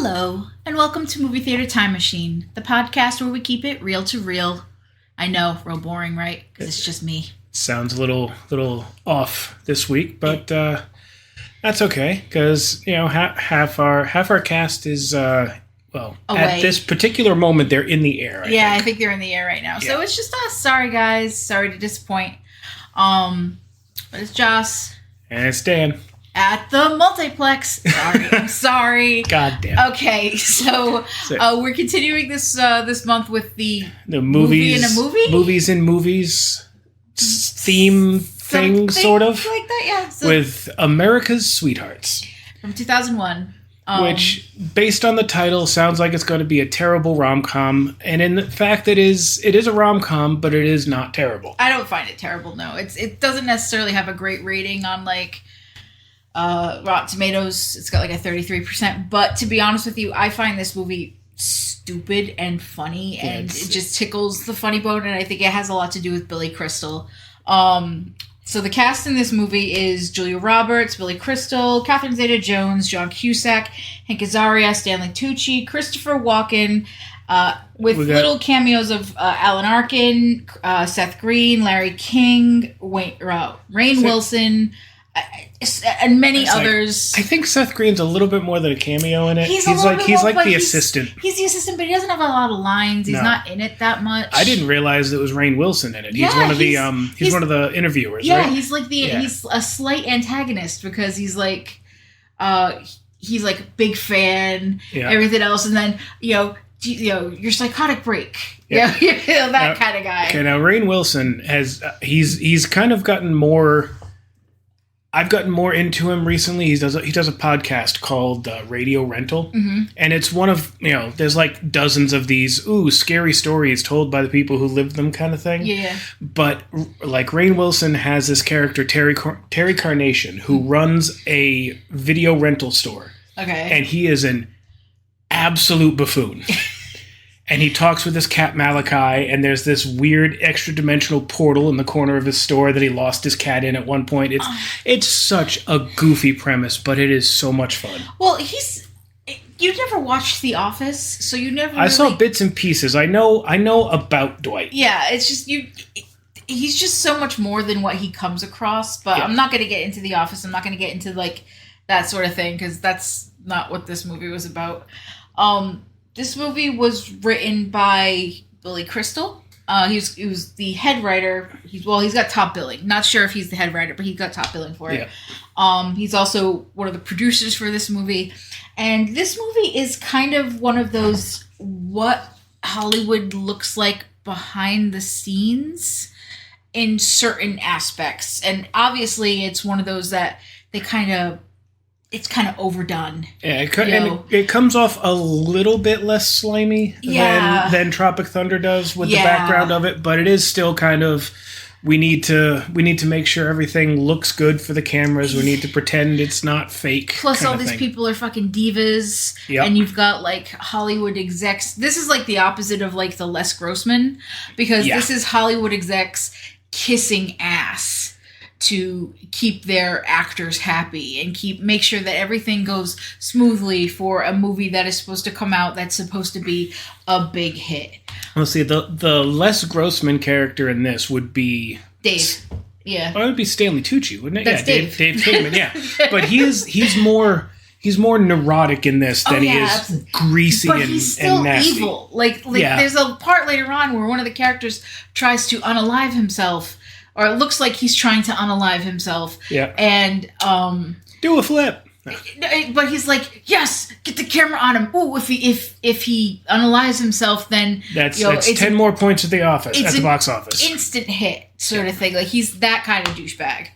Hello, and welcome to Movie Theater Time Machine, the podcast where we keep it real to real. I know, real boring, right? Because it's just me. Sounds a little off this week, but that's okay because half our cast is away. At this particular moment they're in the air. I think they're in the air right now. So it's just us. Sorry, guys. Sorry to disappoint. But it's Joss and it's Dan at the multiplex. Sorry, I'm sorry. God damn. Okay, so we're continuing this month with the movies movie in a movie, movies in movies theme thing, sort of like that. Yeah, so, with America's Sweethearts from 2001. Which, based on the title, sounds like it's going to be a terrible rom-com. And in the fact that it is a rom-com, but it is not terrible. I don't find it terrible, no. It doesn't necessarily have a great rating on, Rotten Tomatoes. It's got, a 33%. But, to be honest with you, I find this movie stupid and funny. And it just tickles the funny bone. And I think it has a lot to do with Billy Crystal. So the cast in this movie is Julia Roberts, Billy Crystal, Catherine Zeta-Jones, John Cusack, Hank Azaria, Stanley Tucci, Christopher Walken, with little cameos of Alan Arkin, Seth Green, Larry King, Rainn Wilson, and many others. I think Seth Green's a little bit more than a cameo in it. He's like the assistant. He's the assistant, but he doesn't have a lot of lines. He's not in it that much. I didn't realize it was Rainn Wilson in it. He's one of the interviewers. Yeah, right? he's he's a slight antagonist because he's big fan, everything else, and then your psychotic break. Yeah, that kind of guy. Okay, now Rainn Wilson he's kind of gotten more. I've gotten more into him recently. He does a podcast called Radio Rental, and it's one of there's dozens of these scary stories told by the people who lived them kind of thing. Yeah. But Rainn Wilson has this character Terry Carnation who runs a video rental store. Okay. And he is an absolute buffoon. And he talks with his cat Malachi, and there's this weird extra-dimensional portal in the corner of his store that he lost his cat in at one point. It's such a goofy premise, but it is so much fun. Well, you never watched The Office, so you never. I saw bits and pieces. I know about Dwight. Yeah, it's just he's just so much more than what he comes across. But I'm not going to get into The Office. I'm not going to get into that sort of thing because that's not what this movie was about. This movie was written by Billy Crystal. He was the head writer. He's got top billing. Not sure if he's the head writer, but he got top billing for it. Yeah. He's also one of the producers for this movie. And this movie is kind of one of those what Hollywood looks like behind the scenes in certain aspects. And obviously it's one of those that it's kind of overdone. Yeah, it comes off a little bit less slimy than Tropic Thunder does with the background of it, but it is still kind of we need to make sure everything looks good for the cameras. We need to pretend it's not fake. Plus, all these people are fucking divas, and you've got Hollywood execs. This is the opposite of the Les Grossman, because this is Hollywood execs kissing ass to keep their actors happy and make sure that everything goes smoothly for a movie that is supposed to come out that's supposed to be a big hit. Well, see, the Les Grossman character in this would be Dave. Yeah. Oh, it would be Stanley Tucci, wouldn't it? That's Dave. Dave Kingman, yeah. But he's more neurotic in this than he is absolutely greasy but he's still and nasty. Evil. There's a part later on where one of the characters tries to unalive himself. Or it looks like he's trying to unalive himself. Yeah. And do a flip. But he's like, yes, get the camera on him. Ooh, if he unalives himself, then that's 10 more points at the box office. Instant hit sort of thing. He's that kind of douchebag.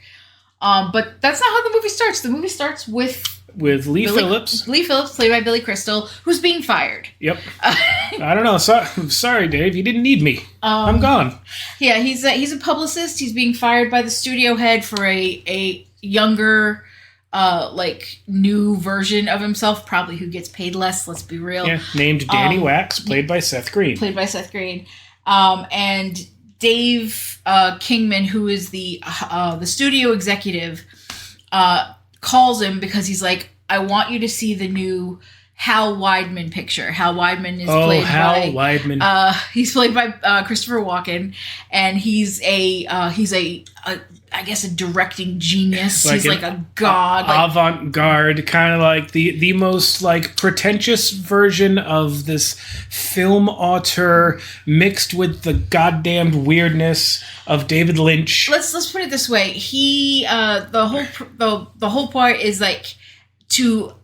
But that's not how the movie starts. The movie starts with Lee Phillips. Lee Phillips, played by Billy Crystal, who's being fired. Yep. I don't know. Sorry, Dave. You didn't need me. I'm gone. Yeah, he's a publicist. He's being fired by the studio head for a younger, new version of himself, probably who gets paid less. Let's be real. Yeah, named Danny Wax, played by Seth Green. And Dave Kingman, who is the studio executive, calls him because he's like, I want you to see the new Hal Weidman picture. Hal Weidman is he's played by Christopher Walken, and he's a I guess a directing genius. He's like a god, avant-garde, kind of like the most like pretentious version of this film auteur mixed with the goddamned weirdness of David Lynch. Let's put it this way: he the whole part is like to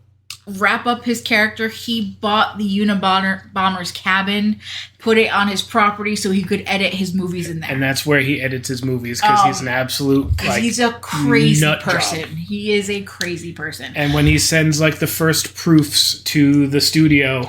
wrap up his character. He bought the Unabomber's cabin, put it on his property so he could edit his movies in there. And that's where he edits his movies because he's an absolute he's a crazy nut person. job. He is a crazy person. And when he sends like the first proofs to the studio,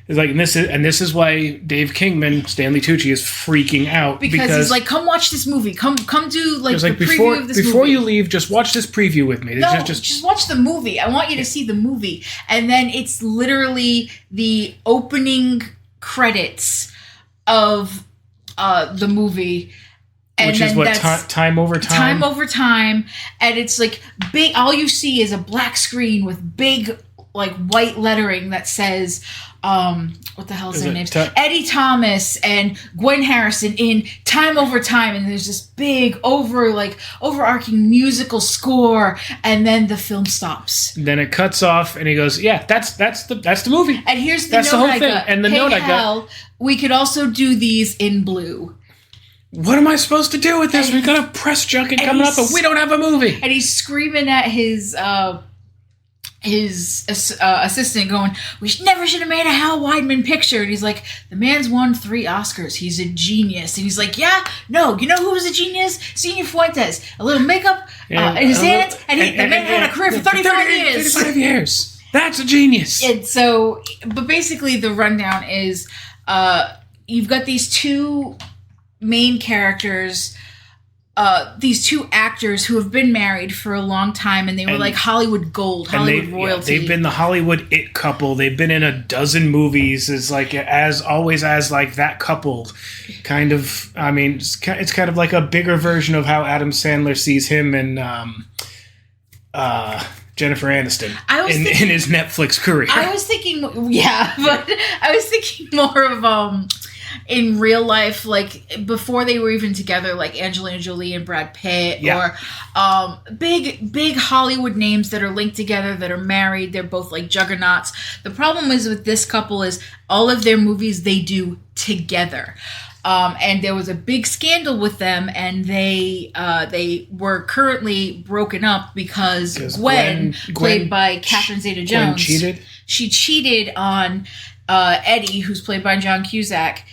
it's like this is why Dave Kingman, Stanley Tucci, is freaking out because he's like, come watch this movie. Come do like the preview of this movie. Before you leave, just watch this preview with me. No, just watch the movie. I want you to see the movie. And then it's literally the opening credits of the movie. And which is what, Time Over Time? Time Over Time. And it's like big, all you see is a black screen with big like white lettering that says what the hell is their names? Eddie Thomas and Gwen Harrison in Time Over Time, and there's this big overarching musical score, and then the film stops. Then it cuts off, and he goes, "Yeah, that's the movie." And here's the note the whole I thing. got. And the note I got. We could also do these in blue. What am I supposed to do with this? We got a press junket coming up, but we don't have a movie. And he's screaming at his assistant going, we never should have made a Hal Weidman picture. And he's like, the man's won 3 Oscars. He's a genius. And he's like, yeah, no, you know who was a genius? Senor Fuentes. A little makeup in his hands. And the man had a career for 35 years. 35 years. That's a genius. And so, but basically the rundown is you've got these 2 main characters, these 2 actors who have been married for a long time, and they were like Hollywood gold, Hollywood royalty. Yeah, they've been the Hollywood it couple. They've been in a dozen movies as like as like that couple. Kind of, I mean, it's kind of like a bigger version of how Adam Sandler sees him and Jennifer Aniston in his Netflix career. I was thinking, yeah, but I was thinking more of in real life, like before they were even together, like Angelina Jolie and Brad Pitt, or big Hollywood names that are linked together, that are married. They're both like juggernauts. The problem is with this couple is all of their movies they do together. And there was a big scandal with them, and they were currently broken up because Gwen, played by Catherine Zeta-Jones, she cheated on Eddie, who's played by John Cusack,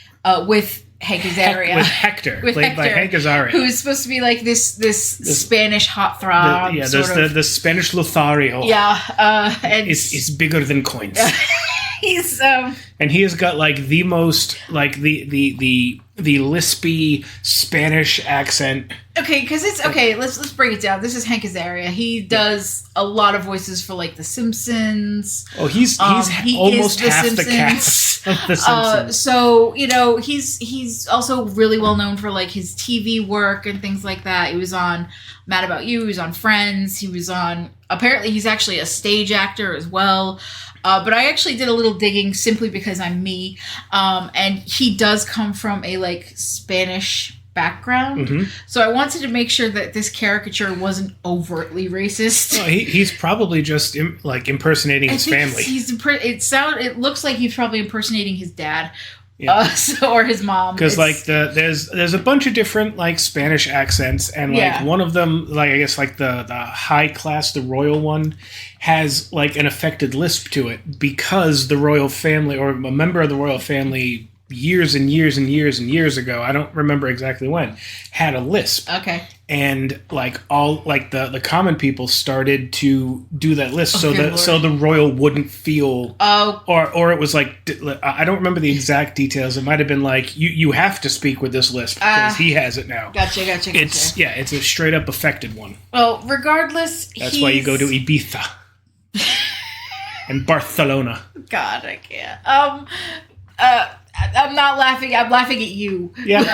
with Hank Azaria. With Hector, played by Hank Azaria. Who's supposed to be like this Spanish heartthrob. The Spanish Lothario. Yeah. And is bigger than coins. He's and he has got like the most like the lispy Spanish accent. Okay, because it's okay. Let's break it down. This is Hank Azaria. He does a lot of voices for like The Simpsons. Oh, he's almost half the cast of The Simpsons. So you know he's also really well known for like his TV work and things like that. He was on Mad About You. He was on Friends. He was on. Apparently, he's actually a stage actor as well. But I actually did a little digging simply because I'm me. And he does come from a like Spanish background. Mm-hmm. So I wanted to make sure that this caricature wasn't overtly racist. Well, he's probably just impersonating his family. It looks like he's probably impersonating his dad. Yeah. Or his mom. Because like there's a bunch of different like Spanish accents, and like one of them, like I guess like the high class, the royal one, has like an affected lisp to it because the royal family or a member of the royal family years and years and years and years ago, I don't remember exactly when, had a lisp. Okay. And like all like the common people started to do that lisp so the royal wouldn't feel or it was like I don't remember the exact details. It might have been like you have to speak with this lisp because he has it now. Gotcha. It's a straight up affected one. Well, regardless, that's why you go to Ibiza and Barcelona. God, I can't. I'm not laughing. I'm laughing at you. Yeah.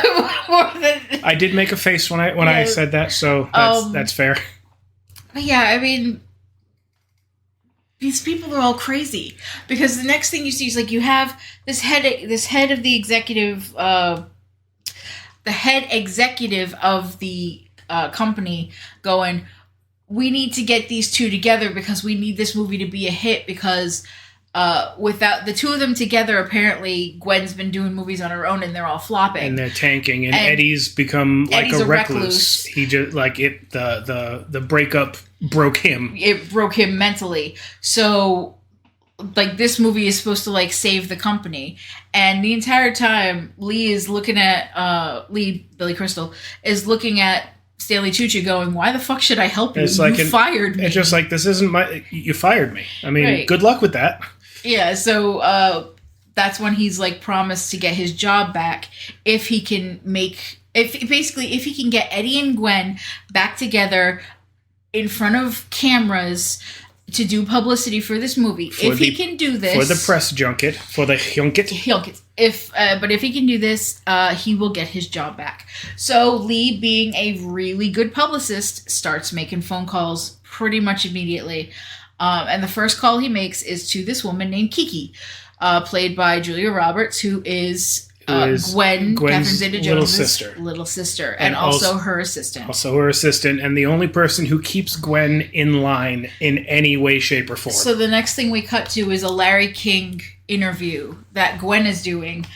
I did make a face when I said that, so that's fair. Yeah, I mean, these people are all crazy, because the next thing you see is like you have this head of the executive, the head executive of the company going, we need to get these two together because we need this movie to be a hit, because without the two of them together, apparently Gwen's been doing movies on her own and they're all flopping. And they're tanking. And Eddie's become like Eddie's a recluse. He just the breakup broke him. It broke him mentally. So like this movie is supposed to like save the company. And the entire time Lee is looking at Billy Crystal is looking at Stanley Tucci going, why the fuck should I help you? It's like you fired me. It's just like, this isn't you fired me. I mean, right. Good luck with that. Yeah, so that's when he's like promised to get his job back if he can if he can get Eddie and Gwen back together in front of cameras to do publicity for this movie. If he can do this for the press junket, for the junket. But if he can do this, he will get his job back. So Lee, being a really good publicist, starts making phone calls pretty much immediately. And the first call he makes is to this woman named Kiki, played by Julia Roberts, who is Gwen's Catherine Zeta-Jones' little sister, and also her assistant. And the only person who keeps Gwen in line in any way, shape, or form. So the next thing we cut to is a Larry King interview that Gwen is doing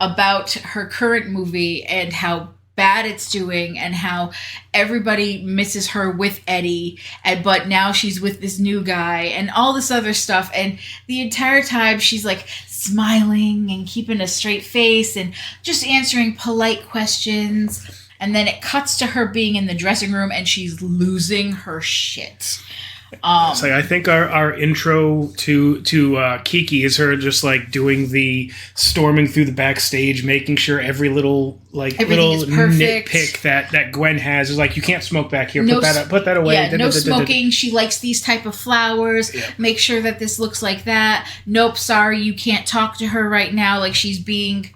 about her current movie and how bad it's doing and how everybody misses her with Eddie, but now she's with this new guy and all this other stuff. And the entire time she's like smiling and keeping a straight face and just answering polite questions. And then it cuts to her being in the dressing room and she's losing her shit. So I think our intro to Kiki is her just like doing the storming through the backstage, making sure every little nitpick that Gwen has is like, you can't smoke back here. Put that away. Yeah, no smoking. She likes these type of flowers. Yeah. Make sure that this looks like that. Nope, sorry, you can't talk to her right now. Like she's being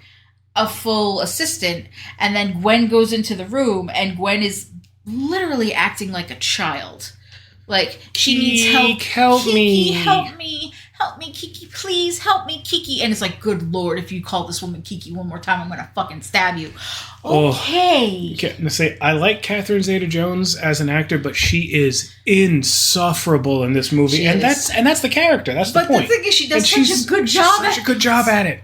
a full assistant. And then Gwen goes into the room and Gwen is literally acting like a child. Like, she needs help. Help me. Help me, Kiki, please help me, Kiki. And it's like, good Lord, if you call this woman Kiki one more time, I'm going to fucking stab you. Okay. I like Catherine Zeta-Jones as an actor, but she is insufferable in this movie. And that's the character. That's the point. But the thing is, she does such a good job at it.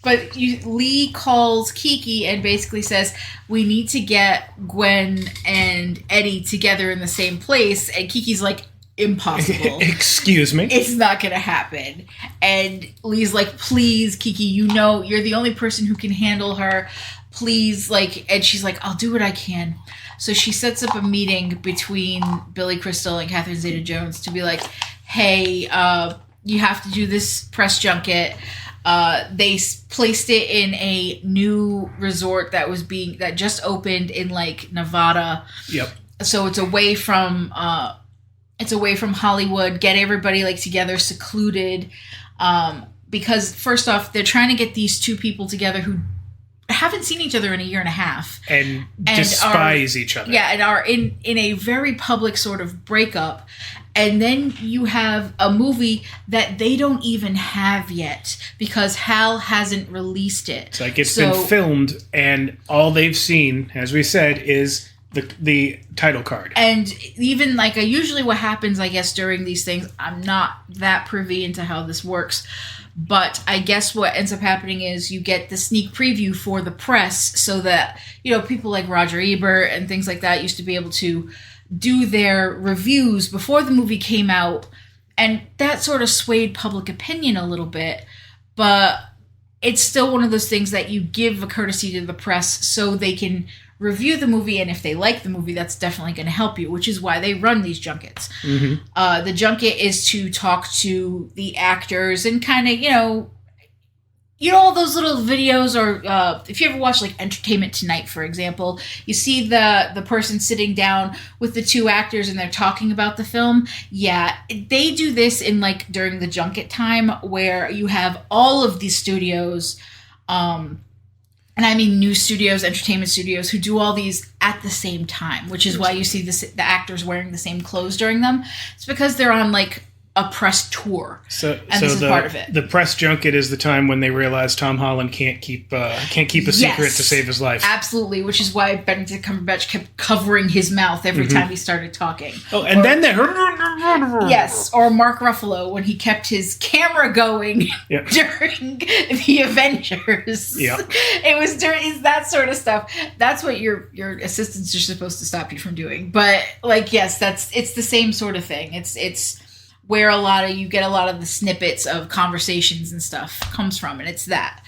But Lee calls Kiki and basically says, we need to get Gwen and Eddie together in the same place. And Kiki's like, impossible. Excuse me? It's not going to happen. And Lee's like, please, Kiki, you're the only person who can handle her. Please, and she's like, I'll do what I can. So she sets up a meeting between Billy Crystal and Catherine Zeta-Jones to be like, hey, you have to do this press junket. They placed it in a new resort that just opened in Nevada. Yep. So it's away from Hollywood. Get everybody together, secluded. Because first off, they're trying to get these two people together who haven't seen each other in a year and a half and despise each other. Yeah, and are in a very public sort of breakup. And then you have a movie that they don't even have yet because Hal hasn't released it. It's been filmed, and all they've seen, as we said, is the title card. And even usually what happens, I guess, during these things, I'm not that privy into how this works, but I guess what ends up happening is you get the sneak preview for the press so that, people like Roger Ebert and things like that used to be able to do their reviews before the movie came out, and that sort of swayed public opinion a little bit, but it's still one of those things that you give a courtesy to the press so they can review the movie, and if they like the movie, that's definitely going to help you, which is why they run these junkets. Mm-hmm. The junket is to talk to the actors and kind of, all those little videos, or if you ever watch Entertainment Tonight, for example, you see the person sitting down with the two actors and they're talking about the film. Yeah, they do this in during the junket time where you have all of these studios, and I mean news studios, entertainment studios, who do all these at the same time, which is why you see the actors wearing the same clothes during them. It's because they're on a press tour. So this is part of it. The press junket is the time when they realize Tom Holland can't keep a secret to save his life. Absolutely, which is why Benedict Cumberbatch kept covering his mouth every time he started talking. Oh, and then they heard... Yes, or Mark Ruffalo when he kept his camera going during the Avengers. Yeah. It was during that sort of stuff. That's what your assistants are supposed to stop you from doing. But like, yes, it's the same sort of thing. It's where you get a lot of the snippets of conversations and stuff comes from, and it's that.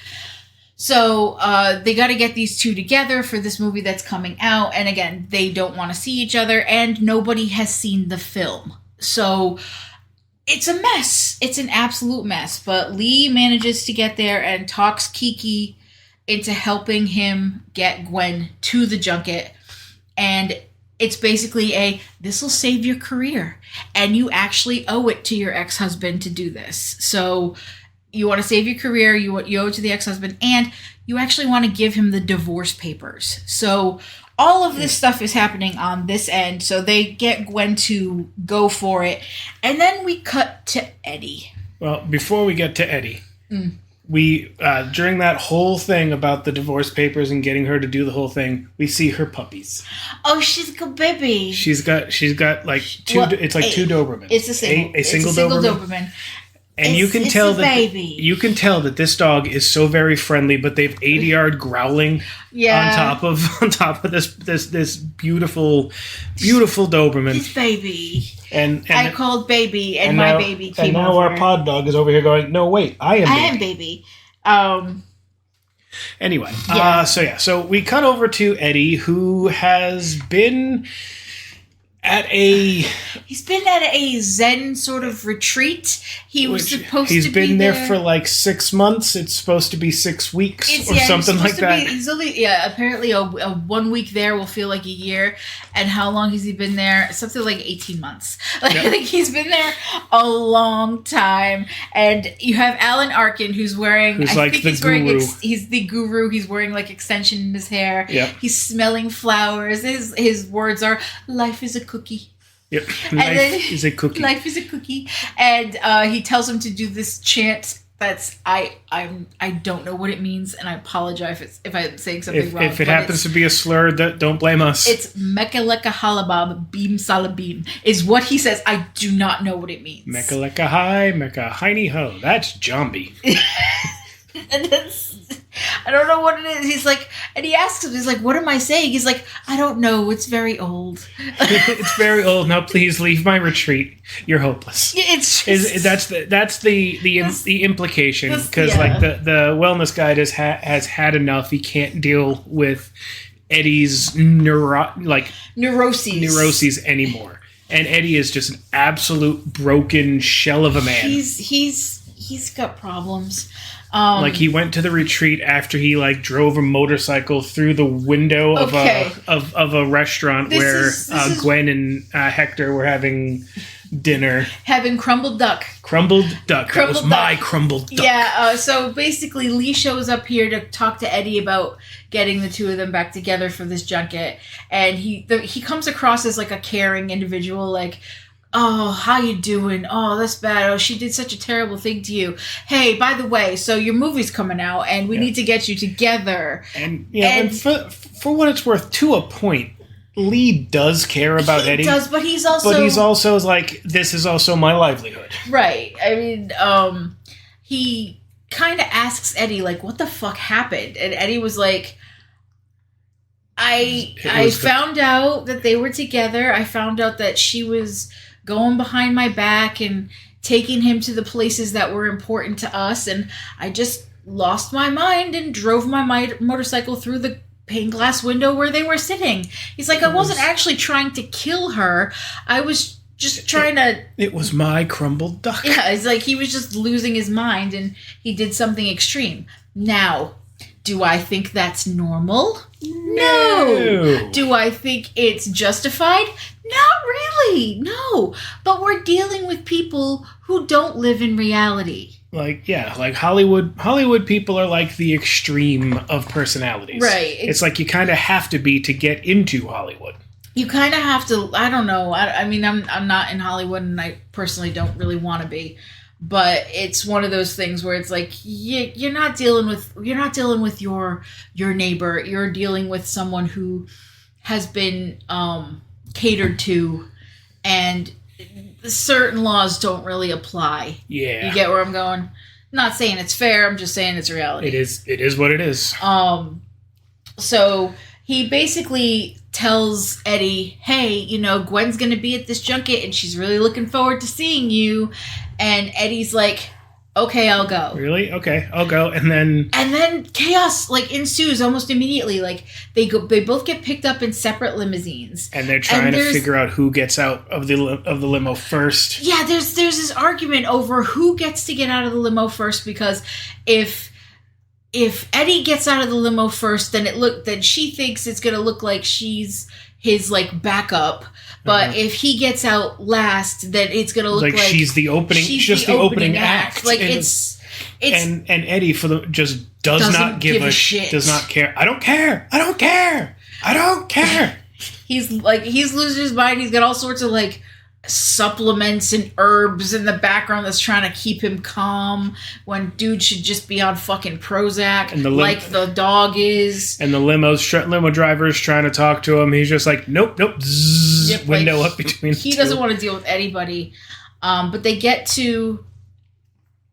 So they got to get these two together for this movie that's coming out. And again, they don't want to see each other, and nobody has seen the film. So it's a mess. It's an absolute mess. But Lee manages to get there and talks Kiki into helping him get Gwen to the junket. And it's basically this will save your career. And you actually owe it to your ex-husband to do this. So you want to save your career, you owe it to the ex-husband, and you actually want to give him the divorce papers. So all of this stuff is happening on this end. So they get Gwen to go for it. And then we cut to Eddie. Well, before we get to Eddie, we during that whole thing about the divorce papers and getting her to do the whole thing, we see her puppies. Oh, she's a good baby. She's got like two. Well, it's like two Dobermans. It's a single Doberman. And you can tell that this dog is so very friendly, but they've 80-yard growling on top of this beautiful Doberman. This baby. And I called baby, and my baby came over. And now our pod dog is over here going, no, wait, I am baby. Anyway, so we cut over to Eddie, who has been... He's been at a Zen sort of retreat. He's been there for like 6 months. It's supposed to be 6 weeks or something like that. He's only apparently a 1 week there will feel like a year. And how long has he been there? Something like 18 months. I think he's been there a long time. And you have Alan Arkin, who's wearing he's the guru. He's wearing like extension in his hair. Yep. He's smelling flowers. His words are, life is a cookie. Yep. Life is a cookie. Life is a cookie. And he tells him to do this chant that's I don't know what it means, and I apologize if I'm saying something wrong. If it happens to be a slur, don't blame us. It's Mekaleka Halabab Beam Salabim is what he says. I do not know what it means. Mekaleka Hi, Meka Heiny Ho. That's Jambi. And I don't know what it is. He's like, and he asks him, he's like, what am I saying? He's like, I don't know. It's very old. It's very old. Now please leave my retreat. You're hopeless. It's just, that's the implication, because like the wellness guide has had enough. He can't deal with Eddie's neuroses anymore. And Eddie is just an absolute broken shell of a man. He's got problems. Like he went to the retreat after he like drove a motorcycle through the window of a restaurant where Gwen and Hector were having dinner. Having crumbled duck. That was my crumbled duck. Yeah, so basically Lee shows up here to talk to Eddie about getting the two of them back together for this junket. And he comes across as like a caring individual, like, oh, how you doing? Oh, that's bad. Oh, she did such a terrible thing to you. Hey, by the way, so your movie's coming out, and we need to get you together. And for what it's worth, to a point, Lee does care about Eddie. He does, but he's also like, this is also my livelihood. Right. I mean, he kind of asks Eddie, like, what the fuck happened? And Eddie was like, I found out that they were together. I found out that she was going behind my back and taking him to the places that were important to us, and I just lost my mind and drove my motorcycle through the pane glass window where they were sitting. He's like, I wasn't actually trying to kill her. I was just trying to... It was my crumbled duck. Yeah, it's like he was just losing his mind and he did something extreme. Now, do I think that's normal? No. Do I think it's justified? Not really. No. But we're dealing with people who don't live in reality. Like Hollywood people are like the extreme of personalities. Right. It's like you kind of have to be to get into Hollywood. you kind of have to. I don't know. I mean, I'm not in Hollywood, and I personally don't really want to be. But it's one of those things where it's like you're not dealing with your neighbor. You're dealing with someone who has been catered to, and certain laws don't really apply. Yeah, you get where I'm going. Not saying it's fair. I'm just saying it's reality. It is. It is what it is. So he basically tells Eddie, hey, you know, Gwen's going to be at this junket and she's really looking forward to seeing you. And Eddie's like, okay, I'll go. Really? Okay, I'll go. And then chaos like ensues almost immediately. Like they both get picked up in separate limousines. And they're trying to figure out who gets out of the limo first. Yeah, there's this argument over who gets to get out of the limo first, because if Eddie gets out of the limo first, then she thinks it's gonna look like she's his like backup. But if he gets out last, then it's gonna look like she's the opening. She's just the opening act. Like it's and Eddie just does not give a shit. Does not care. I don't care. I don't care. I don't care. He's losing his mind. He's got all sorts of like supplements and herbs in the background that's trying to keep him calm when dude should just be on fucking Prozac, and the dog is. And the limo driver's trying to talk to him. He's just like, nope. Zzz, yep, window up between. He doesn't want to deal with anybody. But they get to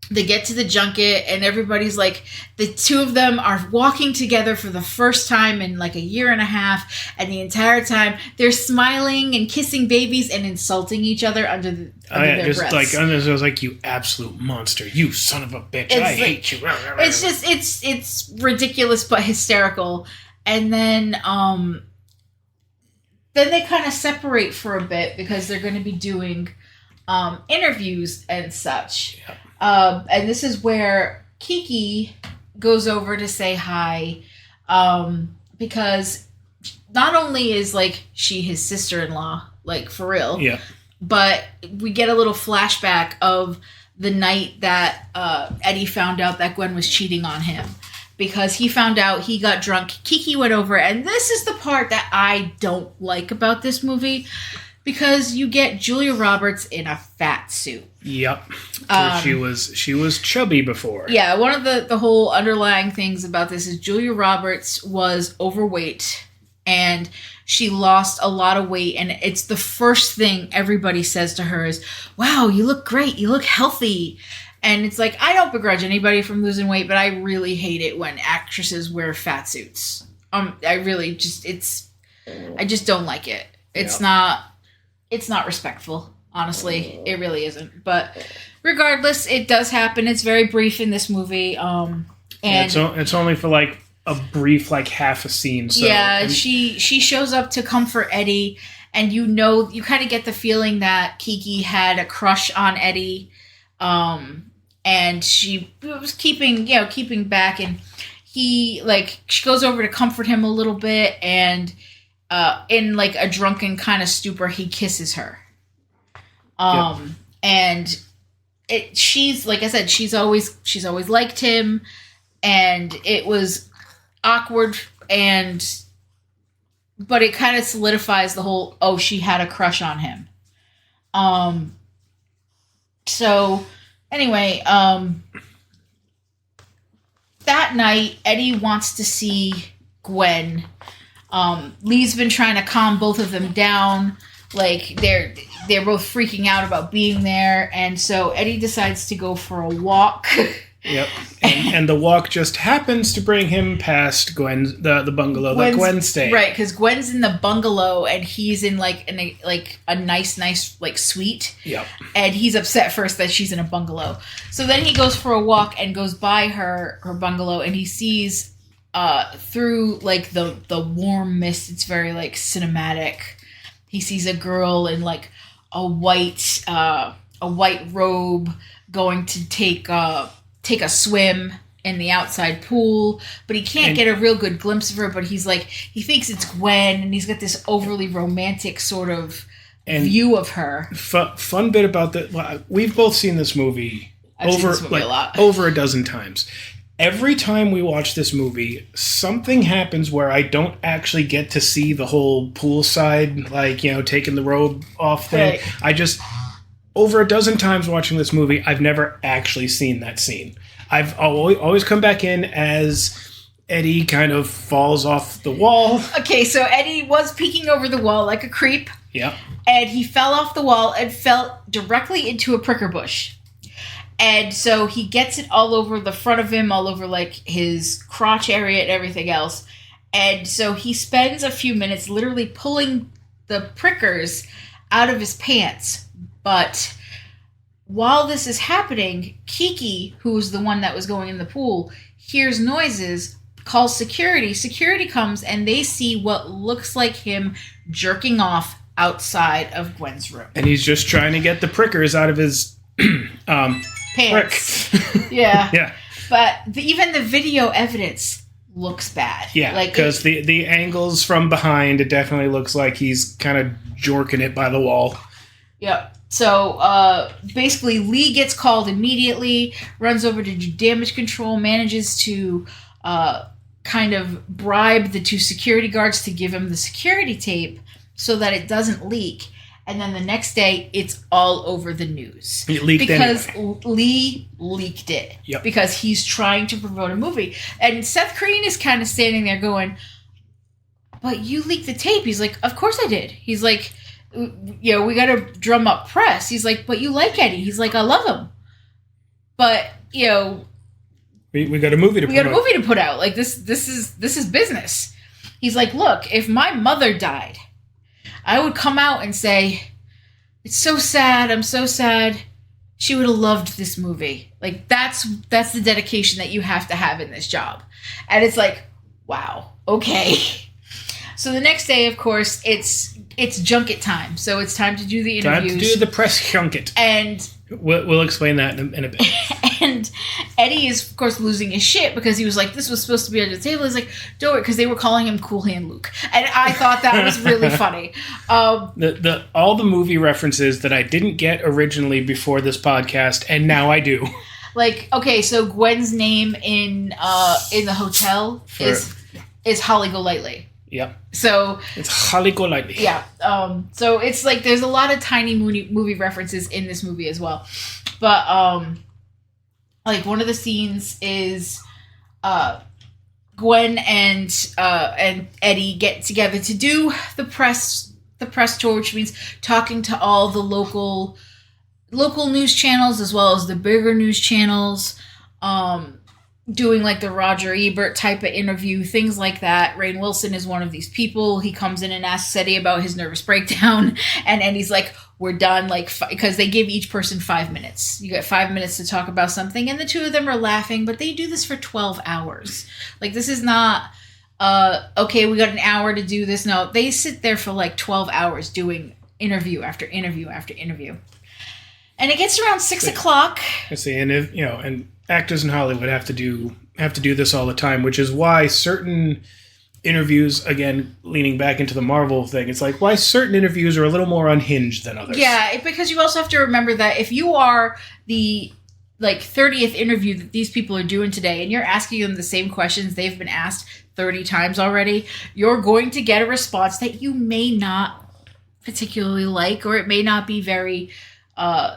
the junket, and everybody's like, the two of them are walking together for the first time in like a year and a half, and the entire time they're smiling and kissing babies and insulting each other under their breaths. I was like, you absolute monster, you son of a bitch, I hate you. It's just it's ridiculous but hysterical. And then they kind of separate for a bit because they're going to be doing interviews and such. Yep. And this is where Kiki goes over to say hi, because not only is like she his sister-in-law, like for real, yeah, but we get a little flashback of the night that Eddie found out that Gwen was cheating on him, because he found out, he got drunk. Kiki went over, and this is the part that I don't like about this movie, because you get Julia Roberts in a fat suit. Yep. She was chubby before. Yeah, one of the whole underlying things about this is Julia Roberts was overweight, and she lost a lot of weight, and it's the first thing everybody says to her is, wow, you look great, you look healthy. And it's like, I don't begrudge anybody from losing weight, but I really hate it when actresses wear fat suits. I just don't like it. It's not respectful. Honestly, it really isn't. But regardless, it does happen. It's very brief in this movie. And it's only for like a brief, like half a scene. So. Yeah, she shows up to comfort Eddie, and you kind of get the feeling that Kiki had a crush on Eddie, and she was keeping back, and she goes over to comfort him a little bit, and in like a drunken kind of stupor, he kisses her. And she's, like I said, she's always liked him, and it was awkward, but it kind of solidifies the whole, she had a crush on him. So anyway, that night, Eddie wants to see Gwen. Lee's been trying to calm both of them down. Like, they're both freaking out about being there, and so Eddie decides to go for a walk. Yep. And the walk just happens to bring him past the bungalow that Gwen's staying. Right, because Gwen's in the bungalow, and he's in a nice like suite. Yep. And he's upset first that she's in a bungalow. So then he goes for a walk and goes by her bungalow, and he sees through like the warm mist. It's very like cinematic. He sees a girl in like a white robe going to take a swim in the outside pool, but he can't get a real good glimpse of her. But he thinks it's Gwen, and he's got this overly romantic sort of view of her. Fun bit about that. We've both seen this movie a lot. Over a dozen times. every time we watch this movie, something happens where I don't actually get to see the whole poolside, like, taking the robe off thing. Right. I just, over a dozen times watching this movie, I've never actually seen that scene. I've always come back in as Eddie kind of falls off the wall. Okay, so Eddie was peeking over the wall like a creep. Yep. And he fell off the wall and fell directly into a pricker bush. And so he gets it all over the front of him, all over like his crotch area and everything else. And so he spends a few minutes literally pulling the prickers out of his pants. But while this is happening, Kiki, who was the one that was going in the pool, hears noises, calls security. Security comes and they see what looks like him jerking off outside of Gwen's room. And he's just trying to get the prickers out of his pants. Yeah. Yeah. But even the video evidence looks bad. Yeah, because the angles from behind, it definitely looks like he's kind of jorking it by the wall. Yep. So basically, Lee gets called immediately, runs over to do damage control, manages to kind of bribe the two security guards to give him the security tape so that it doesn't leak. And then the next day, it's all over the news. It leaked because anyway. Lee leaked it. Yep. Because he's trying to promote a movie. And Seth Green is kind of standing there going, but you leaked the tape. He's like, of course I did. He's like, we got to drum up press. He's like, but you like Eddie. He's like, I love him. But, we got a movie to put out. We got a movie to put out. Like, this is business. He's like, look, if my mother died, I would come out and say, it's so sad. I'm so sad. She would have loved this movie. Like, that's the dedication that you have to have in this job. And it's like, wow, okay. So the next day, of course, it's junket time. So it's time to do the interviews. Time to do the press junket. And we'll explain that in a bit. And Eddie is, of course, losing his shit because he was like, this was supposed to be under the table. He's like, don't worry, because they were calling him Cool Hand Luke. And I thought that was really funny. All the movie references that I didn't get originally before this podcast, and now I do. Like, okay, so Gwen's name in the hotel is Holly Golightly. Yep. So it's Holly Golightly. Yeah. So it's like there's a lot of tiny movie references in this movie as well. But like one of the scenes is Gwen and Eddie get together to do the press tour, which means talking to all the local news channels as well as the bigger news channels. Doing like the Roger Ebert type of interview, things like that. Rainn Wilson is one of these people. He comes in and asks Eddie about his nervous breakdown, and Eddie's like, we're done, like, because they give each person 5 minutes. You get 5 minutes to talk about something, and the two of them are laughing, but they do this for 12 hours. Like, this is not, okay, we got an hour to do this. No, they sit there for like 12 hours doing interview after interview after interview. And it gets around 6 o'clock. I see, and and actors in Hollywood have to do this all the time, which is why certain interviews, again, leaning back into the Marvel thing, it's like why certain interviews are a little more unhinged than others. Yeah, because you also have to remember that if you are the 30th interview that these people are doing today and you're asking them the same questions they've been asked 30 times already, you're going to get a response that you may not particularly like, or it may not be very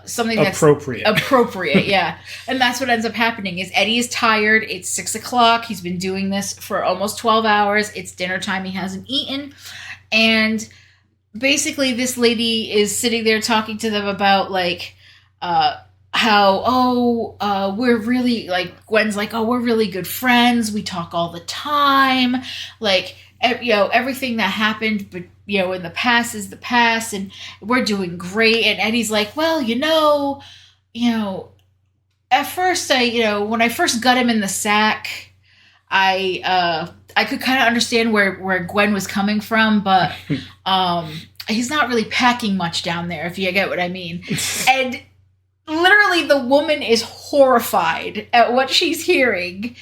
something that's appropriate. Yeah. And that's what ends up happening is Eddie is tired. It's 6 o'clock. He's been doing this for almost 12 hours. It's dinner time. He hasn't eaten. And basically this lady is sitting there talking to them about like, how, we're really like, Gwen's like, oh, we're really good friends. We talk all the time. Like, everything that happened, but in the past is the past, and we're doing great. And Eddie's like, well, at first when I first got him in the sack, I could kind of understand where Gwen was coming from, but he's not really packing much down there, if you get what I mean. And literally the woman is horrified at what she's hearing.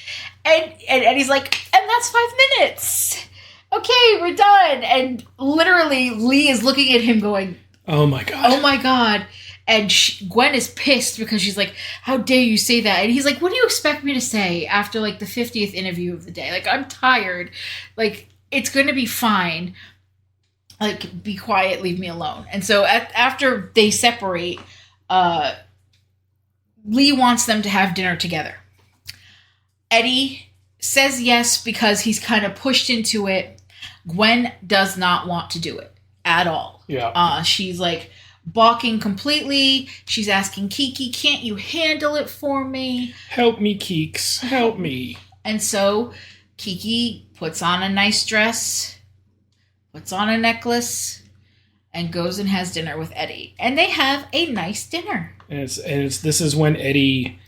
And Eddie's like, and that's 5 minutes. Okay, we're done. And literally Lee is looking at him going, Oh my god. Oh my god. And Gwen is pissed because she's like, how dare you say that? And he's like, what do you expect me to say after like the 50th interview of the day? Like, I'm tired. Like, it's going to be fine. Like, be quiet, leave me alone. And so after they separate, Lee wants them to have dinner together. Eddie says yes because he's kind of pushed into it. Gwen does not want to do it at all. Yeah. She's like balking completely. She's asking Kiki, can't you handle it for me? Help me, Keeks. Help me. And so Kiki puts on a nice dress, puts on a necklace, and goes and has dinner with Eddie. And they have a nice dinner. And this is when Eddie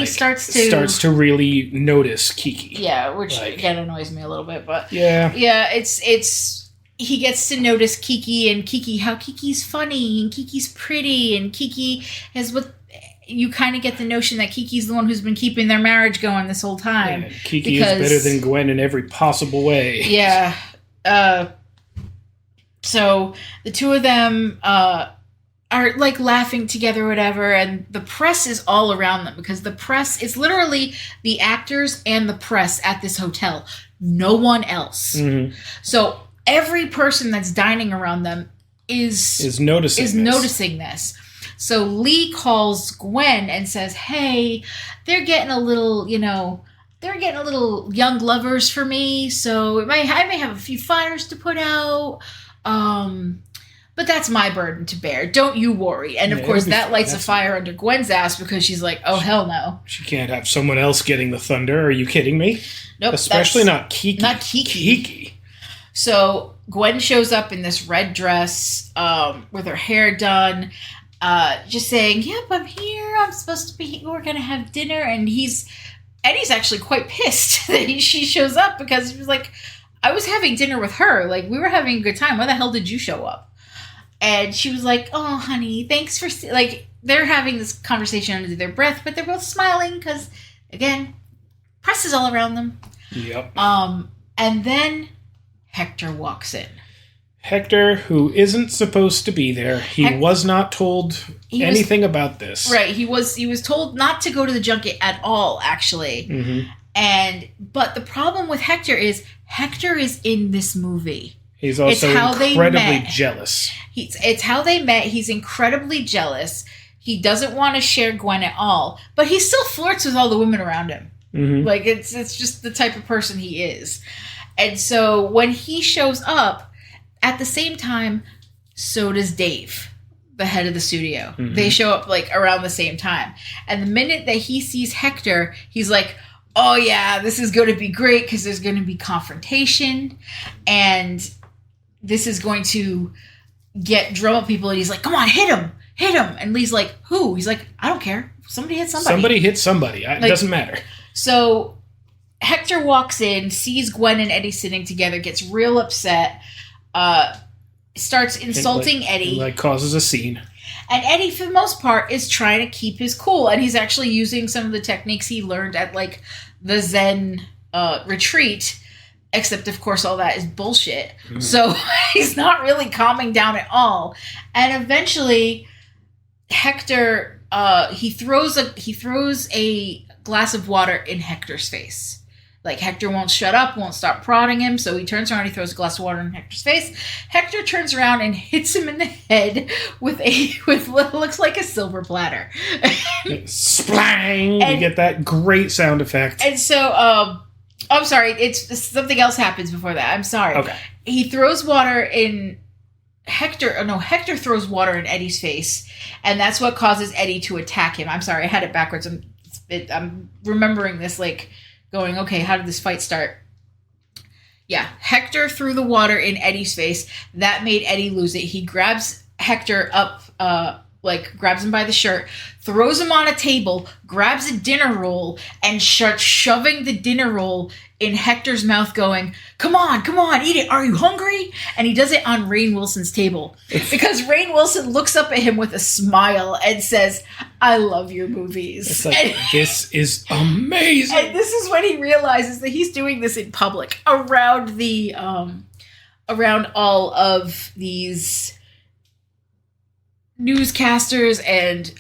starts to really notice Kiki. Yeah, which again annoys me a little bit, but yeah, it's he gets to notice Kiki and how Kiki's funny and Kiki's pretty and Kiki has what you kind of get the notion that Kiki's the one who's been keeping their marriage going this whole time. Yeah, Kiki is better than Gwen in every possible way. Yeah. So the two of them are like laughing together or whatever, and the press is all around them because the press is literally the actors and the press at this hotel. No one else. Mm-hmm. So every person that's dining around them is noticing this. So Lee calls Gwen and says, hey, they're getting a little young lovers for me, so I may have a few fires to put out. But that's my burden to bear. Don't you worry. And of course, that lights a fire under Gwen's ass because she's like, oh, hell no. She can't have someone else getting the thunder. Are you kidding me? Nope. Especially not Kiki. Not Kiki. So Gwen shows up in this red dress with her hair done, just saying, yep, I'm here. I'm supposed to be. We're going to have dinner. And Eddie's actually quite pissed that she shows up because he was like, I was having dinner with her. Like, we were having a good time. Why the hell did you show up? And she was like, oh, honey, thanks for... Like, they're having this conversation under their breath, but they're both smiling because, again, press is all around them. Yep. And then Hector walks in. Hector, who isn't supposed to be there. He was not told anything about this. Right. He was told not to go to the junket at all, actually. Mm-hmm. But the problem with Hector is in this movie. He's also incredibly jealous. It's how they met. He's incredibly jealous. He doesn't want to share Gwen at all, but he still flirts with all the women around him. Mm-hmm. Like, it's just the type of person he is. And so when he shows up, at the same time, so does Dave, the head of the studio. Mm-hmm. They show up like around the same time. And the minute that he sees Hector, he's like, oh yeah, this is going to be great because there's going to be confrontation and this is going to drum up people. And he's like, come on, hit him. And Lee's like, who? He's like, I don't care. Somebody hit somebody. Somebody hit somebody. It doesn't matter. So Hector walks in, sees Gwen and Eddie sitting together, gets real upset, starts insulting Eddie. And causes a scene. And Eddie, for the most part, is trying to keep his cool. And he's actually using some of the techniques he learned at, the Zen retreat. Except, of course, all that is bullshit. Mm. So he's not really calming down at all. And eventually, Hector, he throws a glass of water in Hector's face. Like, Hector won't shut up, won't stop prodding him, so he turns around, he throws a glass of water in Hector's face. Hector turns around and hits him in the head with what looks like a silver platter. Splang! You get that great sound effect. And so, I'm sorry, it's something else happens before that. I'm sorry. Okay. He throws water in Hector throws water in Eddie's face, and that's what causes Eddie to attack him. I'm sorry, I had it backwards. I'm remembering this going, okay, how did this fight start? Yeah, Hector threw the water in Eddie's face. That made Eddie lose it. He grabs Hector up, grabs him by the shirt, throws him on a table, grabs a dinner roll, and starts shoving the dinner roll in Hector's mouth going, come on, eat it. Are you hungry? And he does it on Rainn Wilson's table because Rainn Wilson looks up at him with a smile and says, I love your movies. It's like, this is amazing. And this is when he realizes that he's doing this in public around around all of these newscasters and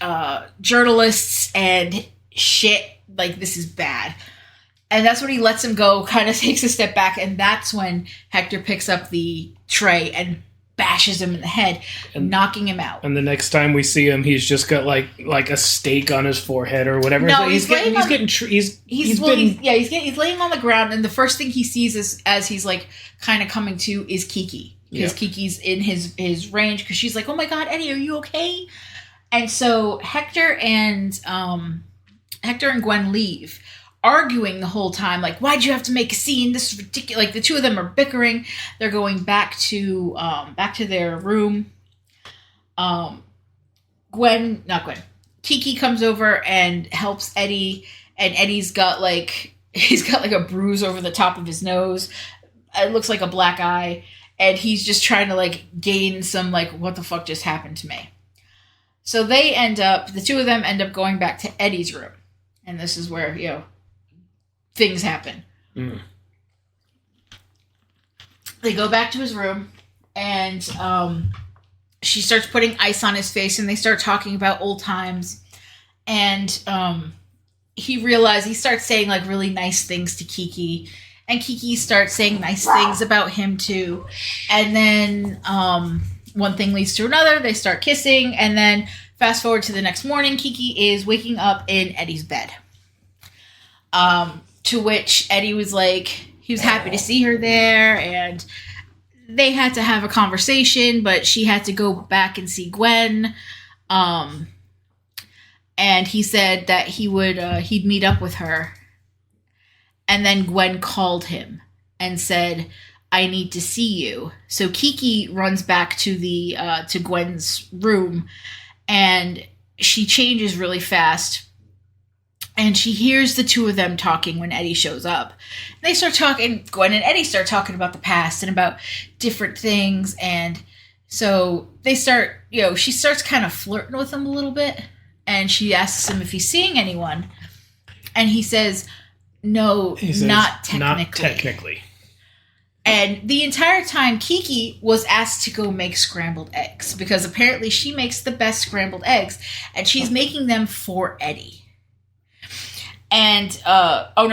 journalists and shit. Like, this is bad. And that's when he lets him go, kind of takes a step back, and that's when Hector picks up the tray and bashes him in the head, knocking him out. And the next time we see him, he's just got like a stake on his forehead or whatever. No, he's laying on the ground, and the first thing he sees is, as he's like kind of coming to, is Kiki, because Kiki's in his range, because she's like, "Oh my God, Eddie, are you okay?" And so Hector and Gwen leave, arguing the whole time, like, why'd you have to make a scene? This is ridiculous. Like, the two of them are bickering. They're going back to their room. Kiki comes over and helps Eddie, and Eddie's got like a bruise over the top of his nose. It looks like a black eye, and he's just trying to like gain some like, what the fuck just happened to me? So the two of them end up going back to Eddie's room, and this is where, things happen. They go back to his room, and she starts putting ice on his face, and they start talking about old times. And he starts saying like really nice things to Kiki, and Kiki starts saying nice things about him too. And then one thing leads to another. They start kissing, and then fast forward to the next morning, Kiki is waking up in Eddie's bed. To which Eddie was like, he was happy to see her there, and they had to have a conversation, but she had to go back and see Gwen. And he said that he'd meet up with her. And then Gwen called him and said, "I need to see you." So Kiki runs back to Gwen's room, and she changes really fast. And she hears the two of them talking when Eddie shows up. They start talking, Gwen and Eddie start talking about the past and about different things. And so they start, she starts kind of flirting with him a little bit. And she asks him if he's seeing anyone. And he says, "No, not technically." Not technically. And the entire time, Kiki was asked to go make scrambled eggs, because apparently she makes the best scrambled eggs. And she's making them for Eddie. And,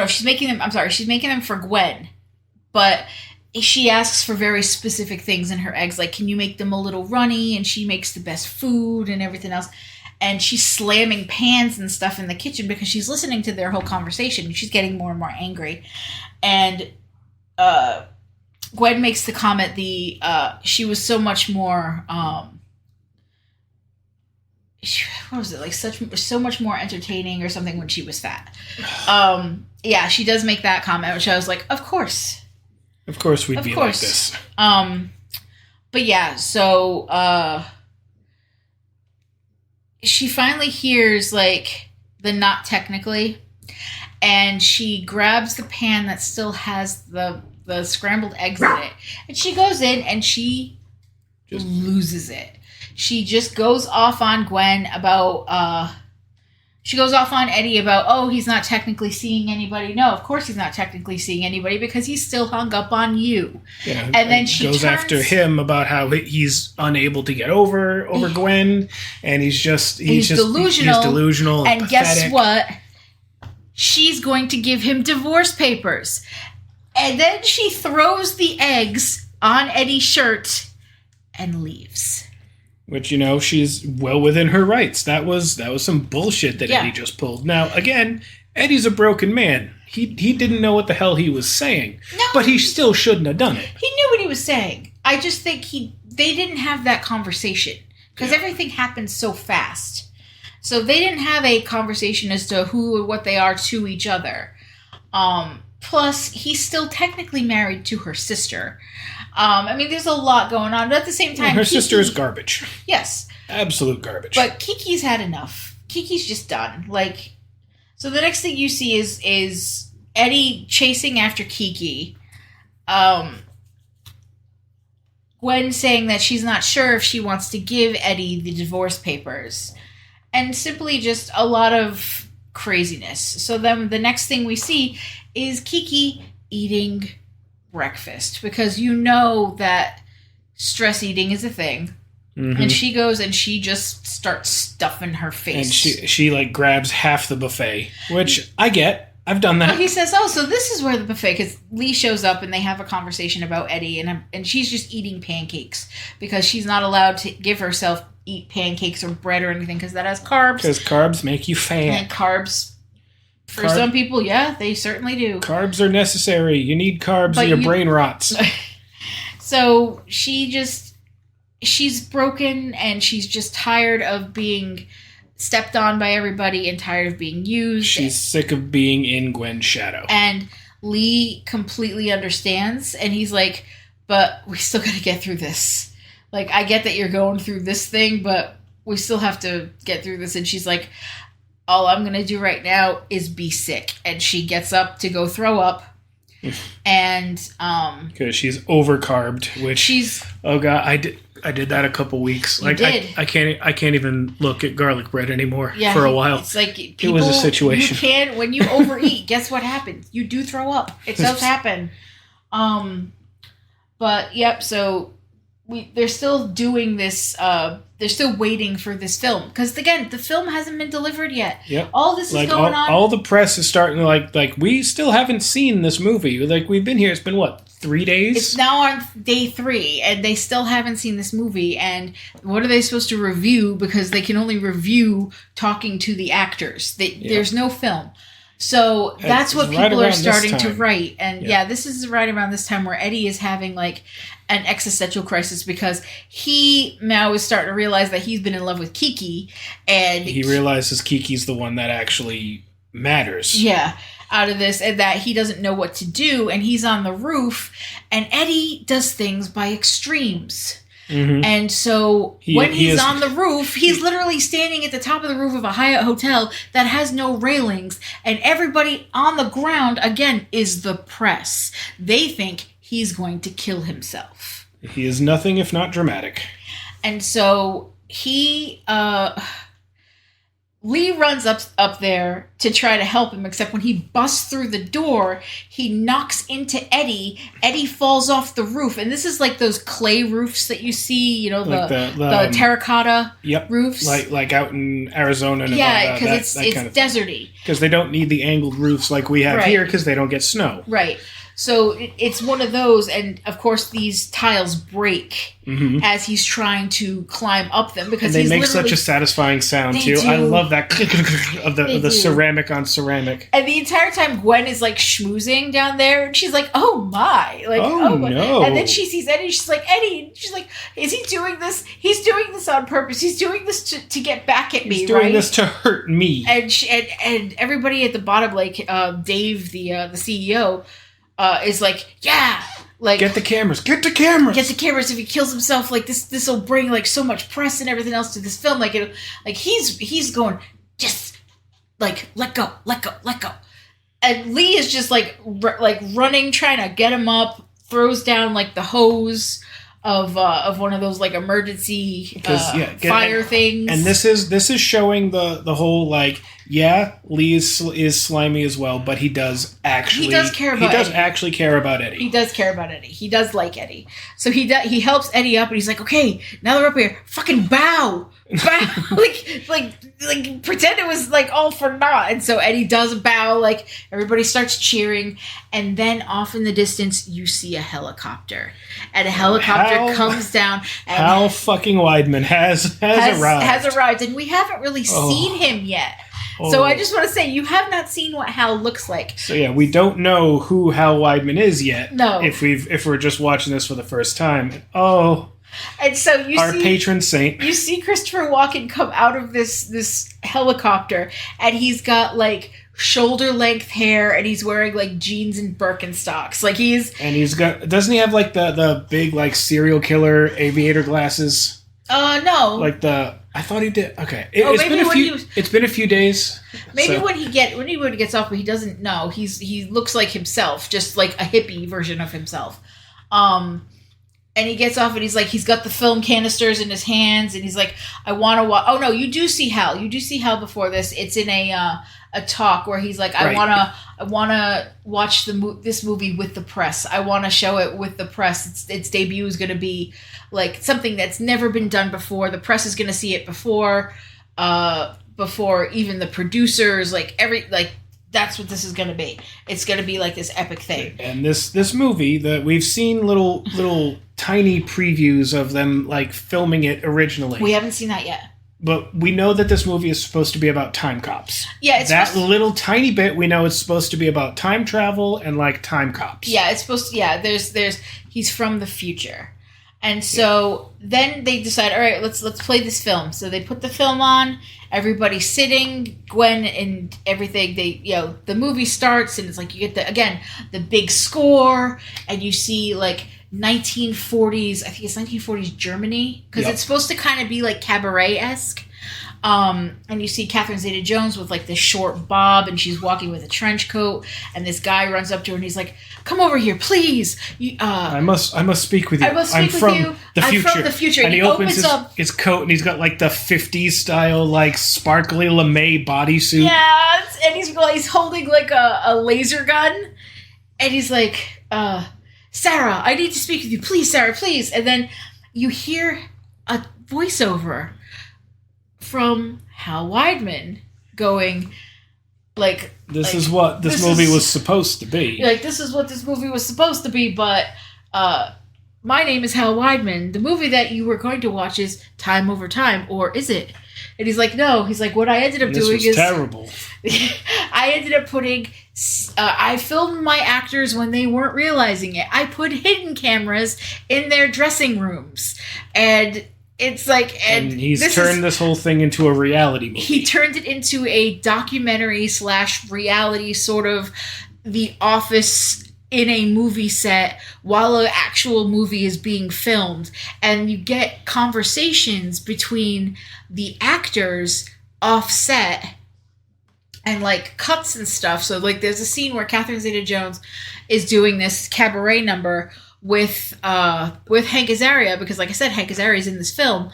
she's making them for Gwen, but she asks for very specific things in her eggs, like, can you make them a little runny? And she makes the best food and everything else. And she's slamming pans and stuff in the kitchen because she's listening to their whole conversation, and she's getting more and more angry. And, Gwen makes the comment, she was so much more, what was it, like so much more entertaining or something when she was fat. She does make that comment, which I was like, of course we'd be like this. But yeah, so she finally hears like the "not technically," and she grabs the pan that still has the scrambled eggs in it, and she goes in and she just loses it. She just goes off on Gwen about, she goes off on Eddie about, oh, he's not technically seeing anybody. No, of course he's not technically seeing anybody, because he's still hung up on you. Yeah, and then she goes after him about how he's unable to get over Gwen, and he's delusional. He's delusional and guess what? She's going to give him divorce papers. And then she throws the eggs on Eddie's shirt and leaves. Which, she's well within her rights. That was some bullshit that Eddie just pulled. Now, again, Eddie's a broken man. He didn't know what the hell he was saying. No, but he still shouldn't have done it. He knew what he was saying. I just think they didn't have that conversation. Because everything happened so fast. So they didn't have a conversation as to who or what they are to each other. Plus, he's still technically married to her sister. There's a lot going on, but at the same time, her sister is garbage. Yes, absolute garbage. But Kiki's had enough. Kiki's just done. Like, so the next thing you see is Eddie chasing after Kiki. Gwen saying that she's not sure if she wants to give Eddie the divorce papers, and simply just a lot of craziness. So then the next thing we see is Kiki eating breakfast, because that stress eating is a thing. Mm-hmm. And she goes and she just starts stuffing her face. And she like grabs half the buffet, which I get. I've done that. Well, he says, "Oh, so this is where the buffet." Because Lee shows up and they have a conversation about Eddie, and she's just eating pancakes because she's not allowed to give herself eat pancakes or bread or anything because that has carbs. Because carbs make you fat. And carbs, for some people, yeah, they certainly do. Carbs are necessary. You need carbs or your brain rots. So she's broken and she's just tired of being stepped on by everybody and tired of being used. She's sick of being in Gwen's shadow. And Lee completely understands, and he's like, but we still got to get through this. Like, I get that you're going through this thing, but we still have to get through this. And she's like, all I'm going to do right now is be sick. And she gets up to go throw up. And because she's overcarbed, which she's oh god, I did that a couple weeks. Like I can't even look at garlic bread anymore for a while. It's like people, it was a situation. You can when you overeat. Guess what happens? You do throw up. It does happen. But yep. So they're still doing this. They're still waiting for this film because again, the film hasn't been delivered yet. Yep. All this is going on. All the press is starting to like we still haven't seen this movie. Like we've been here. It's been what, 3 days? It's now on day 3, and they still haven't seen this movie. And what are they supposed to review? Because they can only review talking to the actors. There's no film. So that's what people are starting to write. And this is right around this time where Eddie is having like an existential crisis because he now is starting to realize that he's been in love with Kiki. And he realizes Kiki's the one that actually matters. Yeah. Out of this, and that he doesn't know what to do, and he's on the roof, and Eddie does things by extremes. Mm-hmm. And so when he's on the roof, he's literally standing at the top of the roof of a Hyatt hotel that has no railings, and everybody on the ground, again, is the press. They think he's going to kill himself. He is nothing if not dramatic. And so Lee runs up there to try to help him, except when he busts through the door, he knocks into Eddie. Eddie falls off the roof. And this is like those clay roofs that you see, you know, like the terracotta roofs. Like out in Arizona. And yeah, because it's deserty. Because they don't need the angled roofs like we have here because they don't get snow. Right. So it's one of those, and of course these tiles break as he's trying to climb up them because and they make such a satisfying sound too. I love that of the ceramic on ceramic. And the entire time Gwen is like schmoozing down there, and she's like, "Oh my!" Like, oh no! And then she sees Eddie, and she's like, "Eddie," and she's like, "Is he doing this? He's doing this on purpose. He's doing this to get back at me. He's doing this to hurt me." And and everybody at the bottom, like Dave, the CEO. Is like, yeah, like get the cameras. If he kills himself, like this will bring like so much press and everything else to this film. Like he's going, just like let go. And Lee is just like running, trying to get him up. Throws down like the hose of one of those like emergency fire things. And this is showing the whole like. Yeah, Lee is slimy as well, but he does actually... He does care about Eddie. He does actually care about Eddie. He does care about Eddie. He does like Eddie. So he helps Eddie up, and he's like, okay, now they're up here. Fucking bow! Bow! like pretend it was like all for naught. And so Eddie does bow, like everybody starts cheering, and then off in the distance, you see a helicopter. And a helicopter comes down. And Hal fucking Weidman has arrived. Has arrived, and we haven't really seen him yet. So I just want to say, you have not seen what Hal looks like. So yeah, we don't know who Hal Weidman is yet. No. If we're just watching this for the first time. Oh. And so you our patron saint. You see Christopher Walken come out of this helicopter, and he's got like shoulder length hair, and he's wearing like jeans and Birkenstocks. Like doesn't he have like the big like serial killer aviator glasses? No. I thought he did. Okay, it's been a few days. Maybe when he gets off, but he doesn't know. He looks like himself, just like a hippie version of himself. And he gets off, and he's got the film canisters in his hands, and he's like, I want to watch. Oh no, you do see Hal. You do see Hal before this. It's in a a talk where he's like, I wanna watch this movie with the press. I want to show it with the press. Its debut is going to be like something that's never been done before. The press is going to see it before even the producers. That's what this is going to be. It's going to be like this epic thing. And this movie that we've seen little tiny previews of them like filming it originally. We haven't seen that yet. But we know that this movie is supposed to be about time cops. Yeah, it's that little tiny bit. We know it's supposed to be about time travel and like time cops. Yeah, it's supposed to. Yeah, there's he's from the future, and so then they decide, all right, let's play this film. So they put the film on. Everybody's sitting. Gwen and everything. The movie starts and it's like you get the big score and you see like 1940s, I think it's 1940s Germany, because it's supposed to kind of be like cabaret-esque. And you see Catherine Zeta-Jones with like this short bob, and she's walking with a trench coat, and this guy runs up to her and he's like, "Come over here, please. I must speak with you. I'm from the future. And he opens his coat, and he's got like the 50s style, like sparkly lame bodysuit. Yeah, and he's holding like a laser gun, and he's like, Sarah, I need to speak with you. Please, Sarah, please. And then you hear a voiceover from Hal Weidman going, like... This is what this movie was supposed to be. Like, this is what this movie was supposed to be, but my name is Hal Weidman. The movie that you were going to watch is Time Over Time, or is it? And he's like, no. He's like, what I ended up doing is... terrible. I ended up putting... I filmed my actors when they weren't realizing it. I put hidden cameras in their dressing rooms. And it's like... And he's turned this whole thing into a reality movie. He turned it into a documentary / reality, sort of The Office in a movie set while an actual movie is being filmed. And you get conversations between the actors off set and like cuts and stuff. So like there's a scene where Catherine Zeta-Jones is doing this cabaret number with Hank Azaria, because like I said, Hank Azaria is in this film.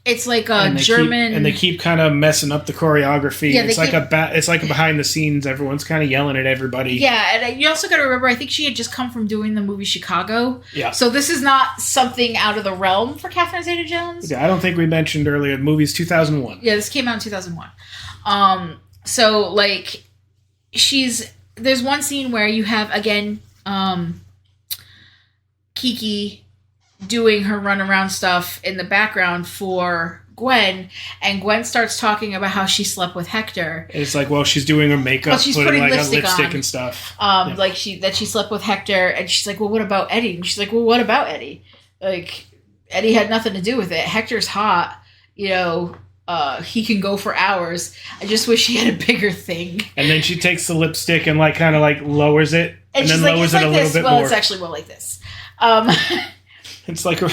It's like a German, and they keep kind of messing up the choreography. Yeah, it's like a behind the scenes. Everyone's kind of yelling at everybody. Yeah, and you also got to remember, I think she had just come from doing the movie Chicago. Yeah. So this is not something out of the realm for Catherine Zeta-Jones. Yeah, I don't think we mentioned earlier. The movie's 2001. Yeah, this came out in 2001. So like, there's one scene where you have again, Kiki doing her runaround stuff in the background for Gwen, and Gwen starts talking about how she slept with Hector. It's like, well, she's doing her makeup, she's putting like lipstick a lipstick on. And stuff. Like she slept with Hector, and she's like, well, what about Eddie? And she's like, well, what about Eddie? Like, Eddie had nothing to do with it. Hector's hot, he can go for hours. I just wish he had a bigger thing. And then she takes the lipstick and like kind of like lowers it, and then like, lowers it a little bit more. Well, it's actually more like this. It's like a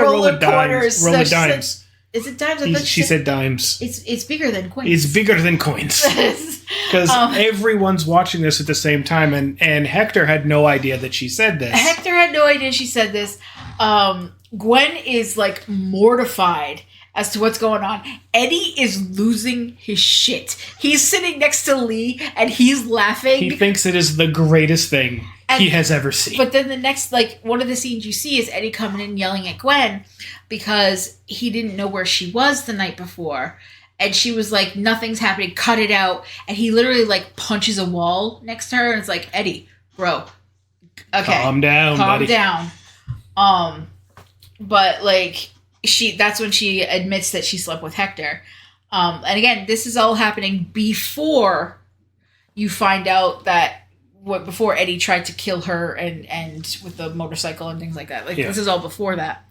roll of quarters. Roll of dimes. Is it dimes? She said dimes. It's bigger than coins. It's bigger than coins. Because everyone's watching this at the same time, and Hector had no idea that she said this. Hector had no idea she said this. Gwen is like mortified as to what's going on. Eddie is losing his shit. He's sitting next to Lee, and he's laughing. He thinks it is the greatest thing he has ever seen. But then the next, like, one of the scenes you see is Eddie coming in yelling at Gwen because he didn't know where she was the night before. And she was like, nothing's happening, cut it out. And he literally, like, punches a wall next to her, and it's like, Eddie, bro, okay. Calm down, buddy. Calm down. But, like... that's when she admits that she slept with Hector. And again, this is all happening before you find out that before Eddie tried to kill her and with the motorcycle and things like that. Like, This is all before that.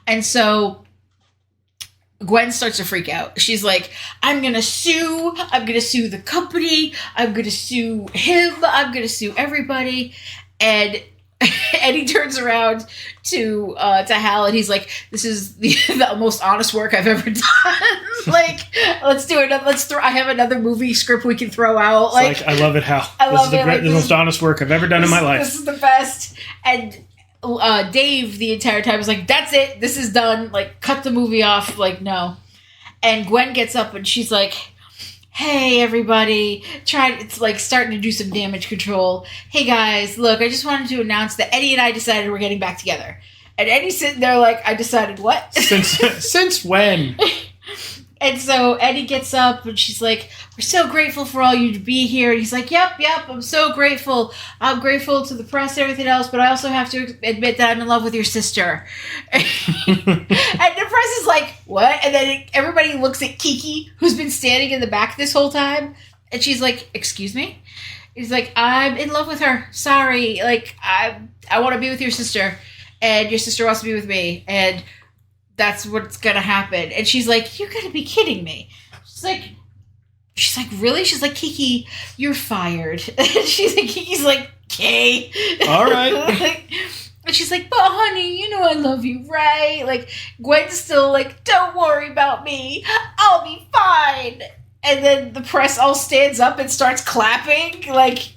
And so Gwen starts to freak out. She's like, I'm going to sue the company. I'm going to sue him. I'm going to sue everybody. And Eddie turns around to Hal, and he's like, "This is the most honest work I've ever done. Like, let's do it. I have another movie script we can throw out. Like, I love it, Hal. This is the most honest work I've ever done in my life. This is the best." And Dave, the entire time, is like, "That's it. This is done. Like, cut the movie off. Like, no." And Gwen gets up, and she's like, hey everybody, it's like starting to do some damage control. Hey guys, look, I just wanted to announce that Eddie and I decided we're getting back together. And Eddie's sitting there like, I decided what? Since when? And so Eddie gets up and she's like, we're so grateful for all you to be here. And he's like, yep, I'm so grateful. I'm grateful to the press and everything else, but I also have to admit that I'm in love with your sister. And the press is like, what? And then everybody looks at Kiki, who's been standing in the back this whole time. And she's like, excuse me? He's like, I'm in love with her. Sorry. Like, I want to be with your sister. And your sister wants to be with me. And that's what's gonna happen. And she's like, you're gonna be kidding me. She's like, really? She's like, Kiki, you're fired. And Kiki's like, okay. All right. And she's like, but honey, you know I love you, right? Like, Gwen's still like, don't worry about me. I'll be fine. And then the press all stands up and starts clapping. Like,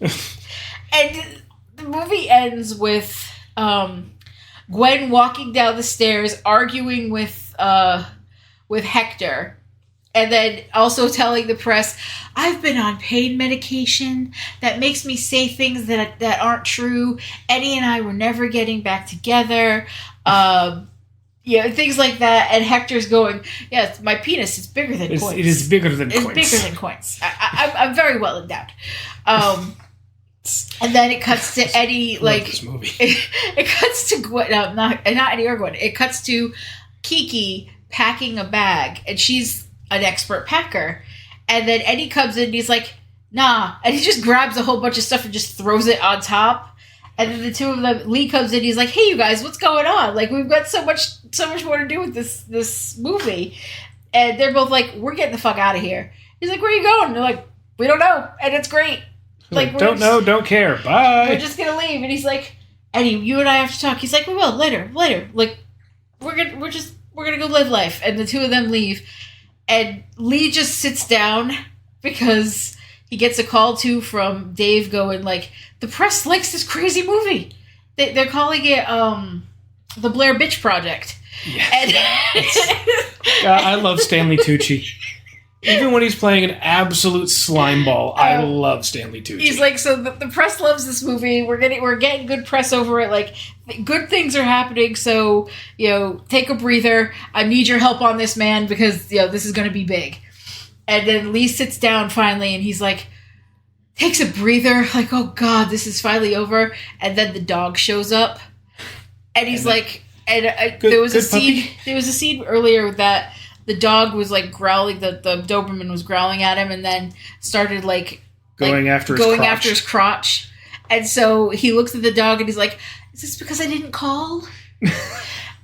and the movie ends with, Gwen walking down the stairs, arguing with Hector, and then also telling the press, I've been on pain medication that makes me say things that aren't true. Eddie and I were never getting back together. Things like that. And Hector's going, yes, my penis is bigger than coins. It is bigger than coins. It's bigger than coins. I'm very well endowed. And then it cuts to Eddie, like, this movie. It cuts to Gwen, no, not Eddie or Gwen. It cuts to Kiki packing a bag, and she's an expert packer. And then Eddie comes in, and he's like, nah. And he just grabs a whole bunch of stuff and just throws it on top. And then the two of them, Lee comes in, he's like, hey, you guys, what's going on? Like, we've got so much more to do with this movie. And they're both like, we're getting the fuck out of here. He's like, where are you going? And they're like, we don't know. And it's great. Like, don't know, don't care. Bye. We're just gonna leave. And he's like, Eddie, you and I have to talk. He's like, we will later. Like, we're gonna go live life. And the two of them leave. And Lee just sits down because he gets a call from Dave going like, the press likes this crazy movie. They're calling it the Blair Bitch Project. Yes. And I love Stanley Tucci. Even when he's playing an absolute slimeball, I love Stanley Tucci. He's like, so the press loves this movie. We're getting good press over it. Like, good things are happening. So, take a breather. I need your help on this, man, because this is going to be big. And then Lee sits down finally, and he's like, takes a breather, like, oh god, this is finally over. And then the dog shows up, and he's like, there was a scene earlier that. The dog was like growling. The Doberman was growling at him, and then started going after his crotch. And so he looks at the dog, and he's like, "Is this because I didn't call?"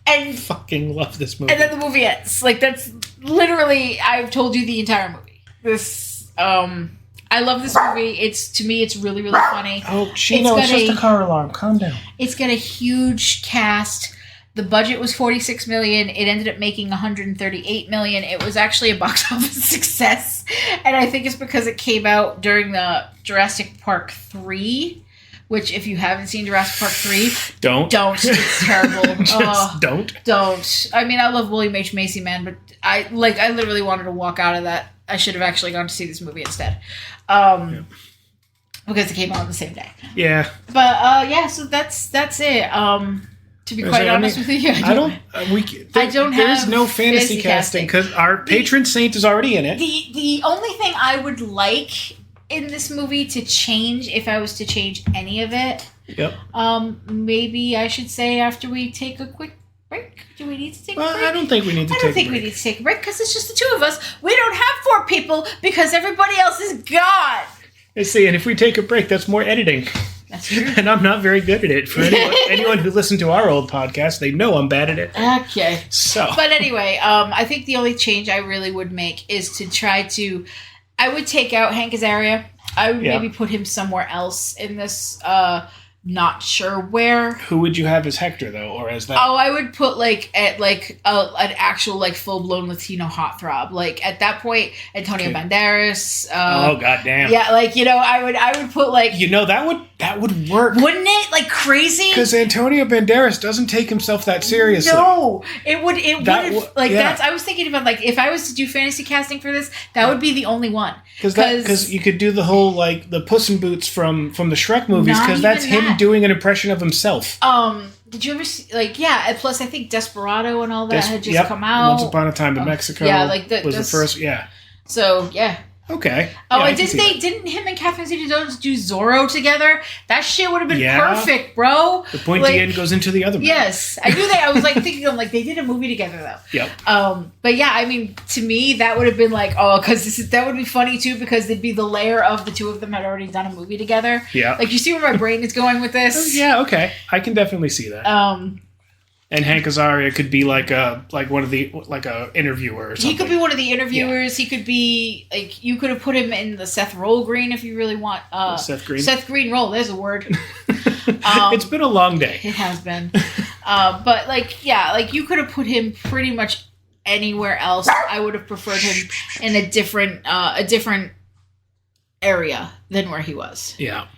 And fucking love this movie. And then the movie ends. Like, that's literally, I've told you the entire movie. I love this movie. To me, it's really, really funny. Oh, Chino, it's just a car alarm. Calm down. It's got a huge cast. The budget was $46 million. It ended up making $138 million. It was actually a box office success. And I think it's because it came out during the Jurassic Park 3, which if you haven't seen Jurassic Park 3, don't. It's terrible. Don't. I mean, I love William H. Macy, man, but I literally wanted to walk out of that. I should have actually gone to see this movie instead. Because it came out on the same day. Yeah. But so that's it. To be quite honest with you, there is no fantasy casting because our patron saint is already in it. The only thing I would like in this movie to change, if I was to change any of it, maybe I should say after we take a quick break. Do we need to take a break? I don't think we need to take a break. I don't think we need to take a break because it's just the two of us. We don't have 4 people because everybody else is gone. I see, and if we take a break, that's more editing. That's true. And I'm not very good at it. For anyone who listened to our old podcast, they know I'm bad at it. Okay. But anyway, I think the only change I really would make is to try to... I would take out Hank Azaria. I would maybe put him somewhere else in this not sure where. Who would you have as Hector though, or as that? Oh, I would put like an actual like full blown Latino heartthrob. Like at that point, Antonio Banderas. Oh goddamn! Yeah, like I would put like that would work, wouldn't it? Like crazy. Because Antonio Banderas doesn't take himself that seriously. No, it would. That's. I was thinking about like if I was to do fantasy casting for this, that would be the only one. Because you could do the whole like the Puss in Boots from the Shrek movies, because that's him doing an impression of himself. Did you ever see plus I think Desperado and all that had just come out. Once Upon a Time in Mexico. Yeah, like was the first. Yeah. So yeah. Okay. Oh, and didn't him and Catherine Zeta-Jones do Zorro together? That shit would have been perfect, bro. The pointy end goes into the other one. Yes. I knew that. I was like thinking of like they did a movie together though. Yep. But yeah, I mean, to me that would have been like, because that would be funny too, because it'd be the layer of the two of them had already done a movie together. Yeah. Like you see where my brain is going with this? Oh, yeah, okay. I can definitely see that. And Hank Azaria could be like a interviewer or something. He could be one of the interviewers. Yeah. He could be like you could have put him in the Seth Rogen if you really want. Seth Green. Seth Green role. There's a word. It's been a long day. It has been. But you could have put him pretty much anywhere else. I would have preferred him in a different area than where he was. Yeah.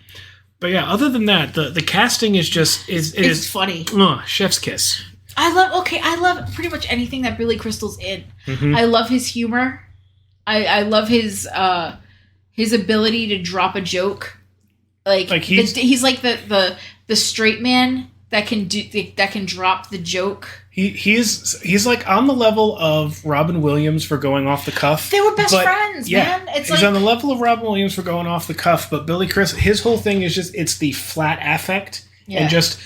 But yeah, other than that, the casting is just it's funny. Chef's kiss. I love pretty much anything that Billy Crystal's in. Mm-hmm. I love his humor. I love his ability to drop a joke. Like he's like the straight man that can drop the joke. He's like on the level of Robin Williams for going off the cuff. They were best friends, man. He's on the level of Robin Williams for going off the cuff, but Billy Crystal, his whole thing is just it's the flat affect, and just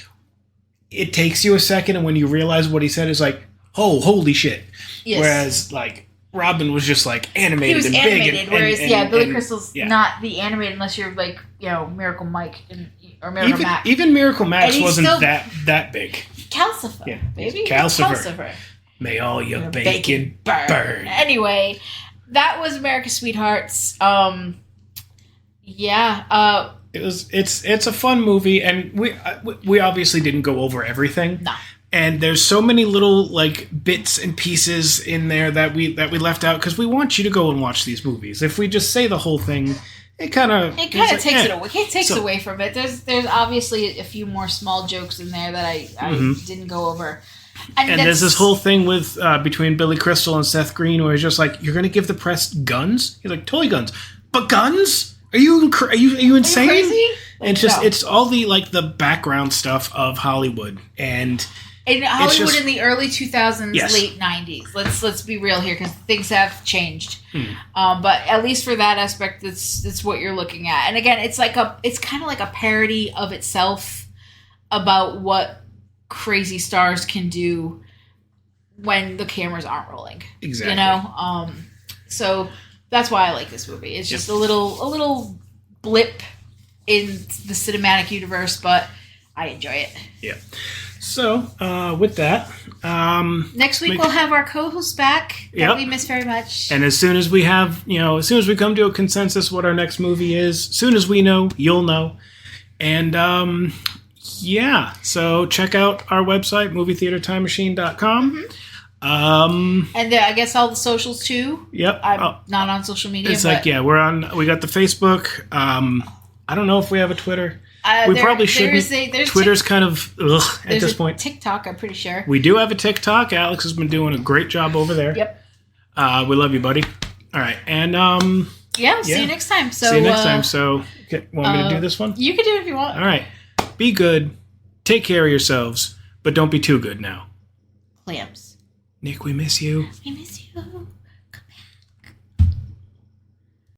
it takes you a second, and when you realize what he said is like, oh, holy shit. Yes. Whereas like Robin was just like animated. He was animated, big, whereas Billy Crystal's not the animated unless you're like Miracle Mike or Miracle Max. Even Miracle Max wasn't that big. Calcifer, baby. Calcifer. May all your bacon burn. Anyway, that was America's Sweethearts. It's a fun movie, and we obviously didn't go over everything. No. And there's so many little like bits and pieces in there that we left out because we want you to go and watch these movies. If we just say the whole thing, it kind of takes it away. It takes away from it. There's obviously a few more small jokes in there that I didn't go over. And there's this whole thing with between Billy Crystal and Seth Green where he's just like, you're going to give the press guns? He's like, toy guns. But guns? Are you insane? Are you crazy? And it's all the like the background stuff of Hollywood and in Hollywood in the early 2000s, late 90s. Let's be real here because things have changed. But at least for that aspect, that's what you're looking at. And again, it's kind of like a parody of itself about what crazy stars can do when the cameras aren't rolling. Exactly. You know. So that's why I like this movie. It's just a little blip in the cinematic universe, but I enjoy it. Yeah. So, with that, next week we'll have our co-host back that we miss very much. And as soon as we have, as soon as we come to a consensus what our next movie is, as soon as we know, you'll know. And, so check out our website, movietheatertimemachine.com. Mm-hmm. And I guess all the socials too. Yep. I'm not on social media. It's we got the Facebook. I don't know if we have a Twitter. We probably shouldn't. Twitter's kind of at this point. TikTok, I'm pretty sure. We do have a TikTok. Alex has been doing a great job over there. Yep. We love you, buddy. All right, and see you next time. So see you next time. So, want me to do this one? You can do it if you want. All right. Be good. Take care of yourselves, but don't be too good now. Clams. Nick, we miss you. I miss you.